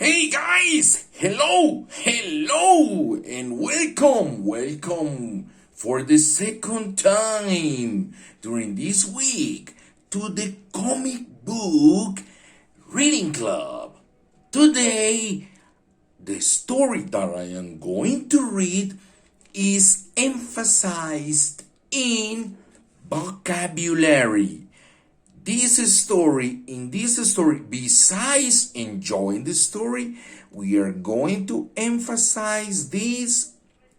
Hey guys! Hello, and welcome for the second time during this week to the comic book reading club. Today, the story that I am going to read is emphasized in vocabulary. In this story, besides enjoying the story, we are going to emphasize this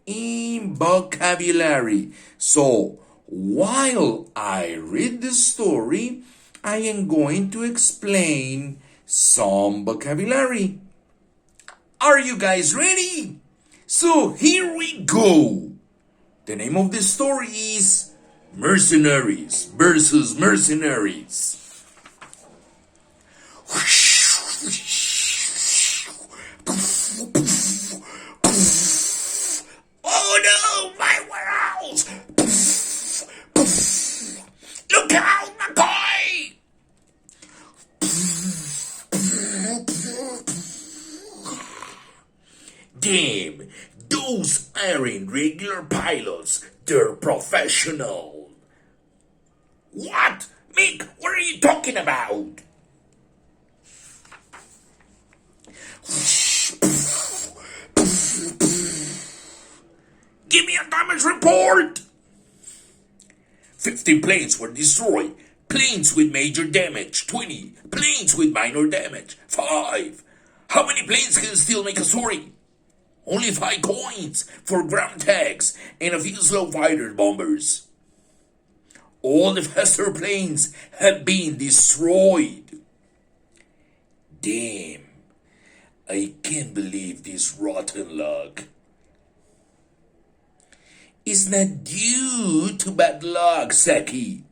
in vocabulary. So, while I read the story, I am going to explain some vocabulary. Are you guys ready? So, here we go. The name of the story is Mercenaries versus Mercenaries. Oh no, my warehouse! Look out, McCoy! Damn, those aren't regular pilots, they're professional. What? Mick, what are you talking about? Give me a damage report! 50 planes were destroyed. Planes with major damage, 20. Planes with minor damage, 5. How many planes can still make a story? Only 5 coins for ground tags and a few slow fighter bombers. All the faster planes have been destroyed. Damn, I can't believe this rotten luck. It's not due to bad luck, Saki.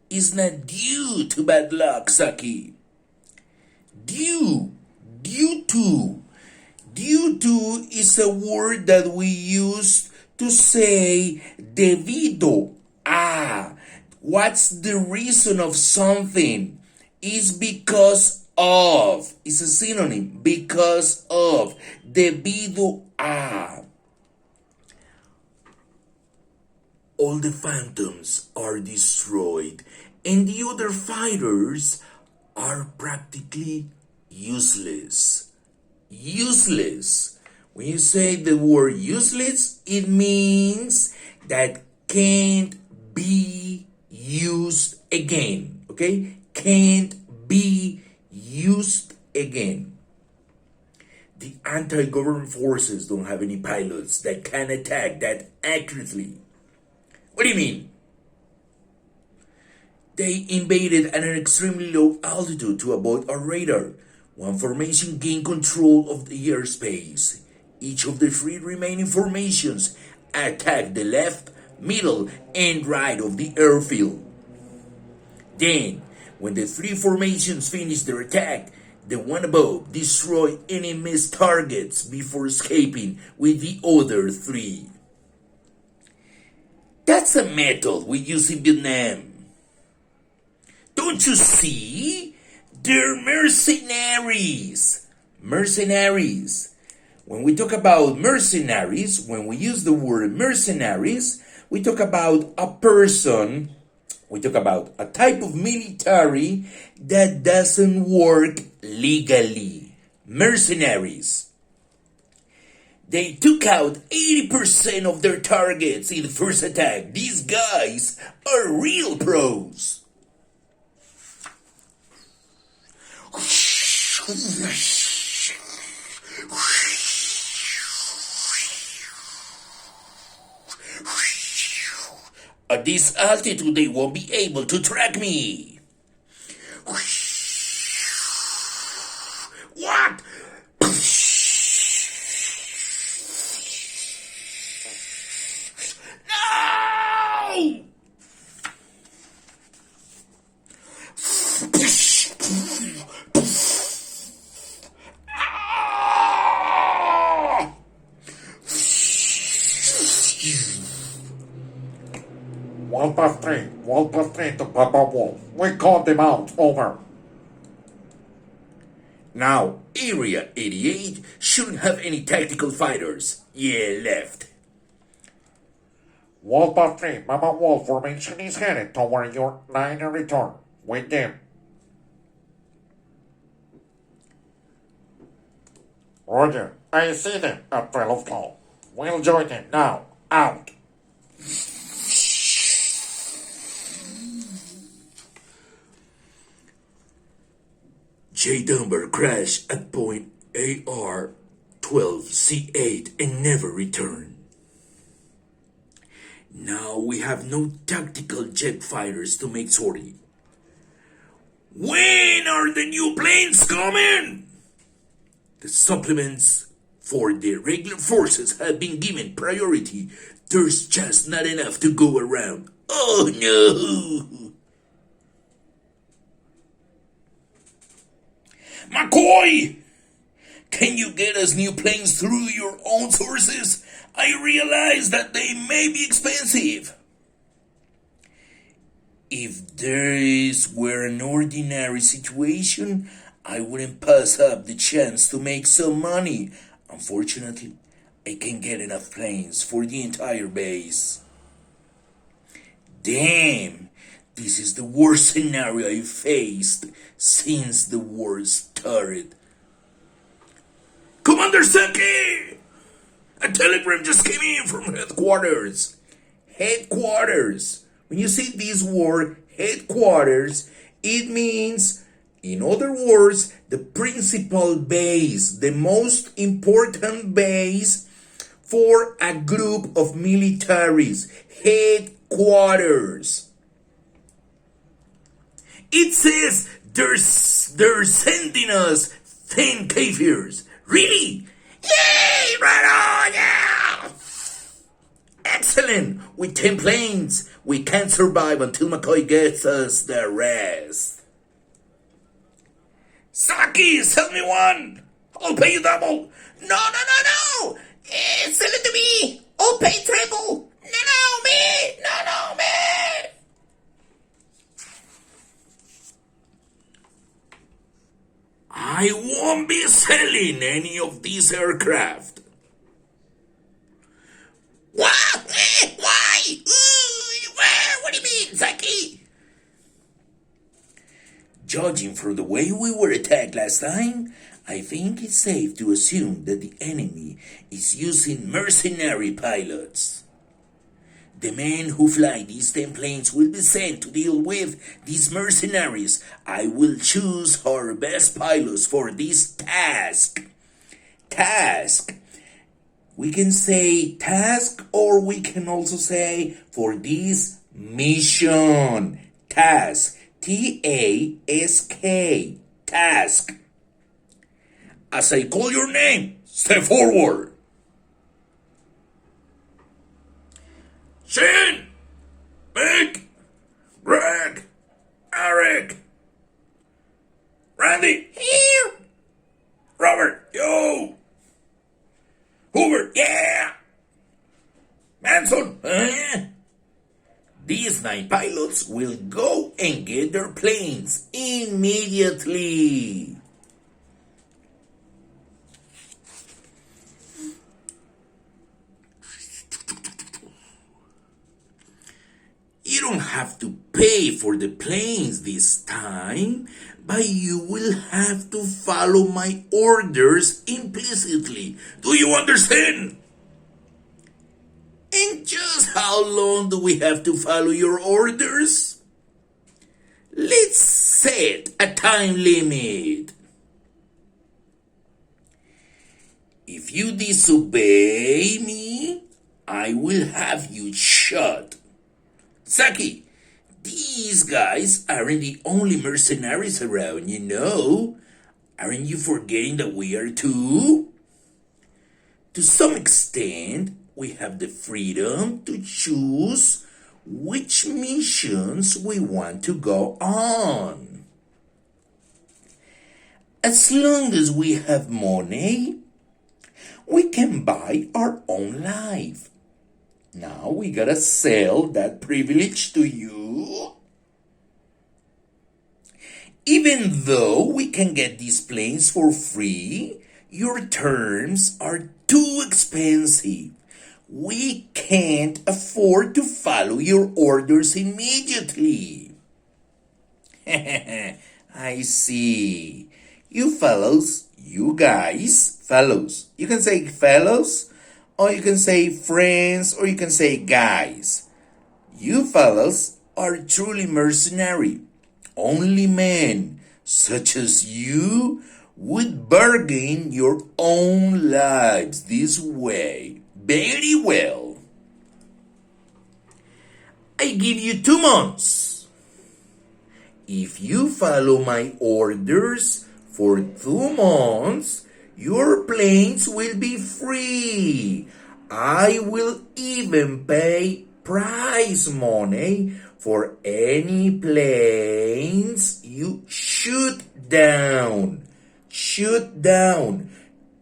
It's not due to bad luck, Saki. Due to is a word that we use to say debido a. What's the reason of something? It's because of. It's a synonym. Because of. Debido a. All the phantoms are destroyed, and the other fighters are practically useless. Useless. When you say the word useless, it means that can't be used again. Okay? Can't be used again. The anti-government forces don't have any pilots that can attack that accurately. What do you mean? They invaded at an extremely low altitude to avoid our radar. One formation gained control of the airspace. Each of the 3 remaining formations attacked the left, middle, and right of the airfield. Then, when the 3 formations finished their attack, the one above destroyed any missed targets before escaping with the other 3. That's a method we use in Vietnam. Don't you see? They're mercenaries. Mercenaries. When we talk about mercenaries, when we use the word mercenaries, we talk about a person, we talk about a type of military that doesn't work legally. Mercenaries. They took out 80% of their targets in the first attack. These guys are real pros. At this altitude, they won't be able to track me. What? No! Wolf to Papa Wolf. We called them out. Over. Now, Area 88 shouldn't have any tactical fighters. Yeah, left. Wolf 3, Mama Wolf formation is headed toward your line of return. With them. Roger, I see them at 12 o'clock. We'll join them now. Out. J. Dunbar crashed at point AR 12C8 and never returned. Now we have no tactical jet fighters to make sortie. When are the new planes coming? The supplements for the regular forces have been given priority. There's just not enough to go around. Oh no! McCoy! Can you get us new planes through your own sources? I realize that they may be expensive. If this were an ordinary situation, I wouldn't pass up the chance to make some money. Unfortunately, I can't get enough planes for the entire base. Damn, this is the worst scenario I've faced since the war started. Commander Seki! A telegram just came in from headquarters. Headquarters. When you see this word, headquarters, it means, in other words, the principal base, the most important base for a group of militaries. Headquarters. It says they're sending us 10 Kafirs. Really? Yay! Right on, yeah! Excellent! With 10 planes, we can't survive until McCoy gets us the rest. Saki, sell me one! I'll pay you double! No! Sell it to me! I'll pay triple! No, me! No, me! I won't be selling any of these aircraft. What? Why? Where? What do you mean, Saki? Judging from the way we were attacked last time, I think it's safe to assume that the enemy is using mercenary pilots. The men who fly these 10 planes will be sent to deal with these mercenaries. I will choose our best pilots for this task. Task. We can say task, or we can also say for this mission. Task. T-A-S-K. Task. As I call your name, step forward. Shane, Mick, Greg, Eric, Randy, here, Robert, yo, Hoover, yeah, Manson, These 9 pilots will go and get their planes immediately. You don't have to pay for the planes this time, but you will have to follow my orders implicitly. Do you understand? And just how long do we have to follow your orders? Let's set a time limit. If you disobey me, I will have you shot. Saki, these guys aren't the only mercenaries around, you know. Aren't you forgetting that we are too? To some extent, we have the freedom to choose which missions we want to go on. As long as we have money, we can buy our own life. Now we gotta sell that privilege to you. Even though we can get these planes for free, your terms are too expensive. We can't afford to follow your orders immediately. I see. You fellows, you guys, fellows. You can say fellows, or you can say friends, or you can say guys. You fellows are truly mercenary. Only men such as you would bargain your own lives this way. Very well. I give you 2 months. If you follow my orders for 2 months, your planes will be free. I will even pay prize money for any planes you shoot down. Shoot down.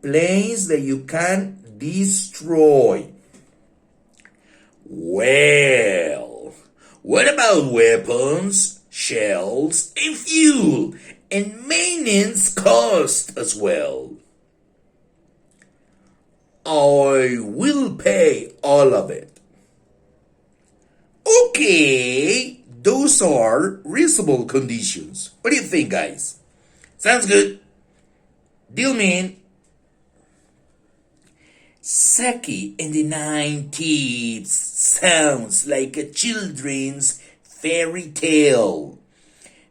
Planes that you can destroy. Well, what about weapons, shells, and fuel, and maintenance cost as well? I will pay all of it. Okay, those are reasonable conditions. What do you think, guys? Sounds good. Deal, man. Saki and the Nine Thieves sounds like a children's fairy tale.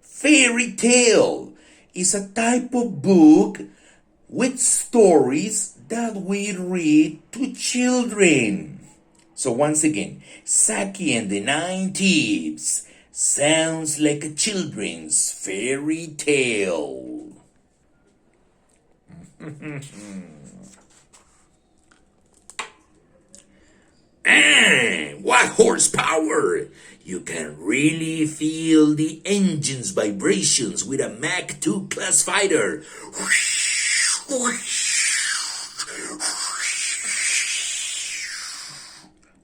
Fairy tale is a type of book with stories that we read to children. So once again, Saki and the Nine Thieves sounds like a children's fairy tale. What horsepower! You can really feel the engine's vibrations with a Mach 2 class fighter.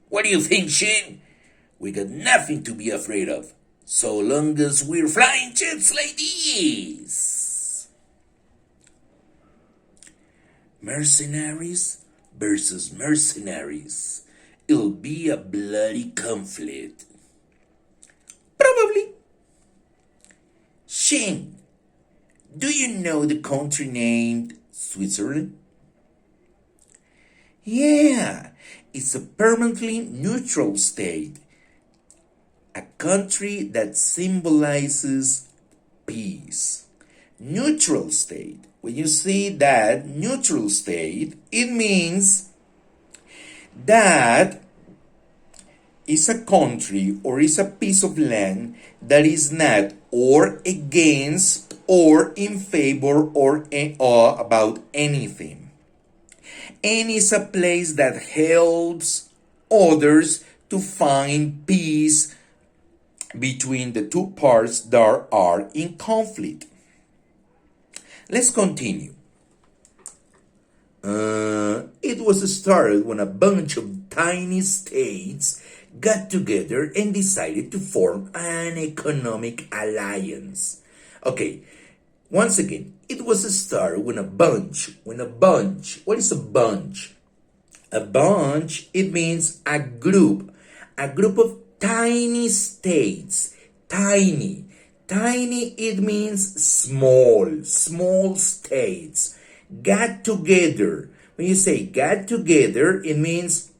What do you think, Shin? We got nothing to be afraid of, so long as we're flying jets like these. Mercenaries versus mercenaries. It'll be a bloody conflict. Probably. Shin, do you know the country named Switzerland? Yeah, it's a permanently neutral state. A country that symbolizes peace. Neutral state. When you see that neutral state, it means that is a country or is a piece of land that is not or against or in favor or about anything. And is a place that helps others to find peace between the two parts that are in conflict. Let's continue. It was started when a bunch of tiny states got together and decided to form an economic alliance. Okay, once again, it was started when a bunch, what is a bunch? A bunch, it means a group of tiny states, tiny, it means small states, got together. When you say got together, it means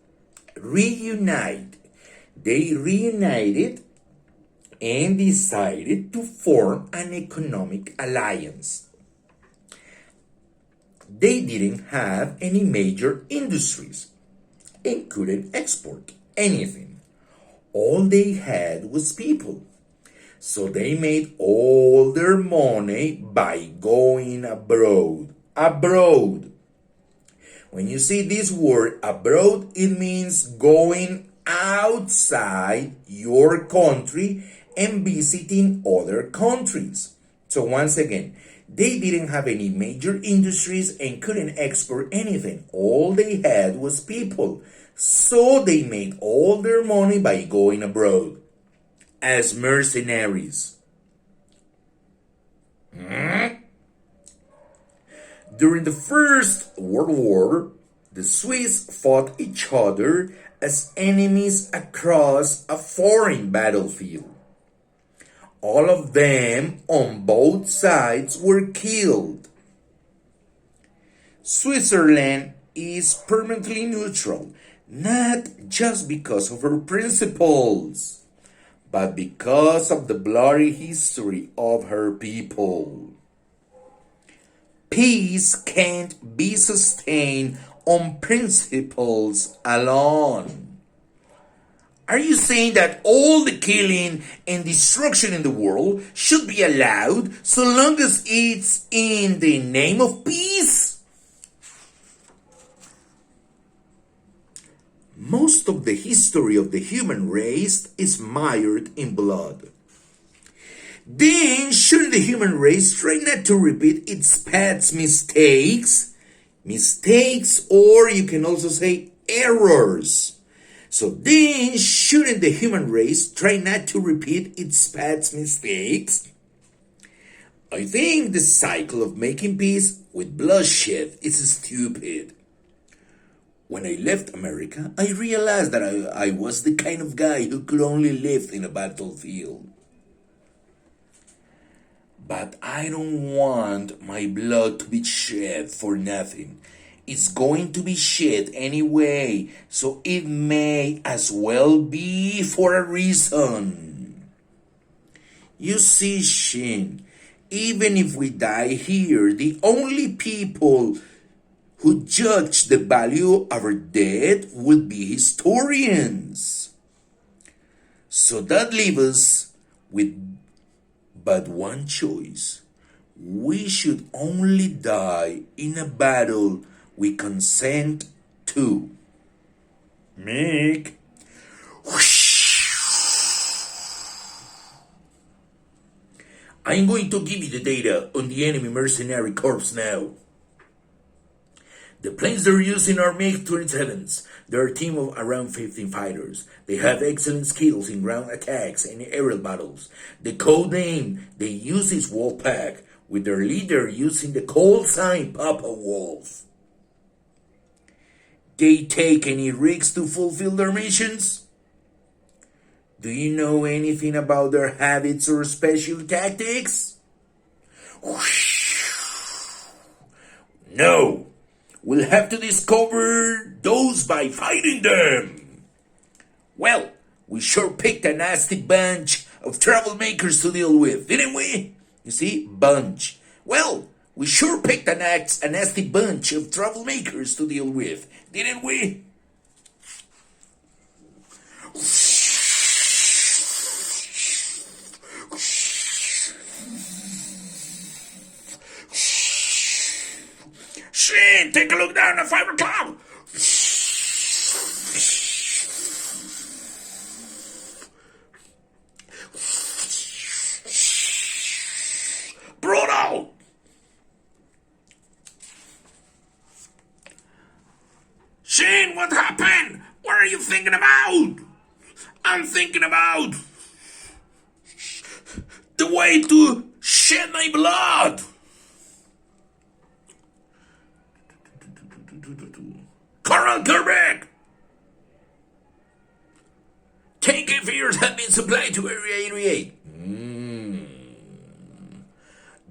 reunite. They reunited and decided to form an economic alliance. They didn't have any major industries and couldn't export anything. All they had was people. So they made all their money by going abroad. Abroad. When you see this word abroad, it means going outside your country and visiting other countries. So once again, they didn't have any major industries and couldn't export anything. All they had was people. So they made all their money by going abroad as mercenaries. During the First World War, the Swiss fought each other as enemies across a foreign battlefield. All of them on both sides were killed. Switzerland is permanently neutral, not just because of her principles, but because of the bloody history of her people. Peace can't be sustained on principles alone. Are you saying that all the killing and destruction in the world should be allowed so long as it's in the name of peace? Most of the history of the human race is mired in blood. Then shouldn't the human race try not to repeat its past mistakes? Mistakes, or you can also say errors. So then shouldn't the human race try not to repeat its past mistakes? I think the cycle of making peace with bloodshed is stupid. When I left America, I realized that I was the kind of guy who could only live in a battlefield. But I don't want my blood to be shed for nothing. It's going to be shed anyway, so it may as well be for a reason. You see, Shin, even if we die here, the only people who judge the value of our dead would be historians. So that leaves us with but one choice. We should only die in a battle we consent to. Mick. I'm going to give you the data on the enemy mercenary corps now. The planes they're using are MiG-27s. They're a team of around 15 fighters. They have excellent skills in ground attacks and aerial battles. The code name they use is Wolfpack, with their leader using the call sign Papa Wolf. They take any risks to fulfill their missions? Do you know anything about their habits or special tactics? No. We'll have to discover those by fighting them. Well, we sure picked a nasty bunch of troublemakers to deal with, didn't we? You see, bunch. Well, we sure picked a nasty bunch of troublemakers to deal with, didn't we? Shit, take a look down at 5 o'clock. Brutal. Shane, what happened? What are you thinking about? I'm thinking about the way to shed my blood. Coral Kerbeck! Tank fears have been supplied to Area 88.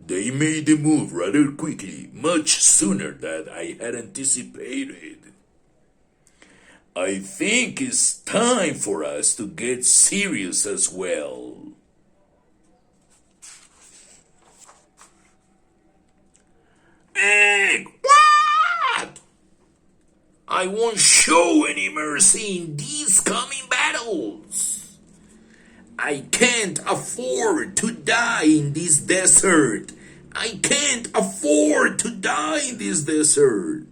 They made the move rather quickly, much sooner than I had anticipated. I think it's time for us to get serious as well. Egg! What? I won't show any mercy in these coming battles. I can't afford to die in this desert. I can't afford to die in this desert.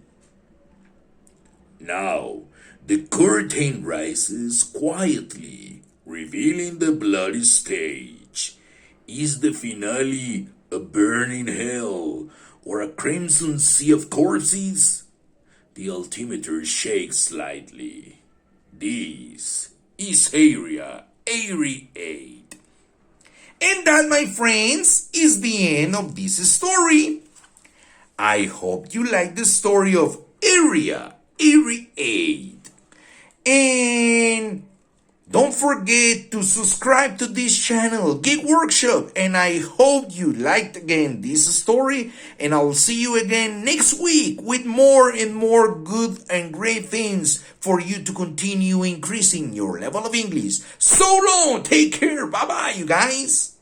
Now, the curtain rises quietly, revealing the bloody stage. Is the finale a burning hell or a crimson sea of corpses? The altimeter shakes slightly. This is Area 88. And that, my friends, is the end of this story. I hope you like the story of Area 8. And don't forget to subscribe to this channel, Geek Workshop. And I hope you liked again this story. And I'll see you again next week with more and more good and great things for you to continue increasing your level of English. So long. Take care. Bye-bye, you guys.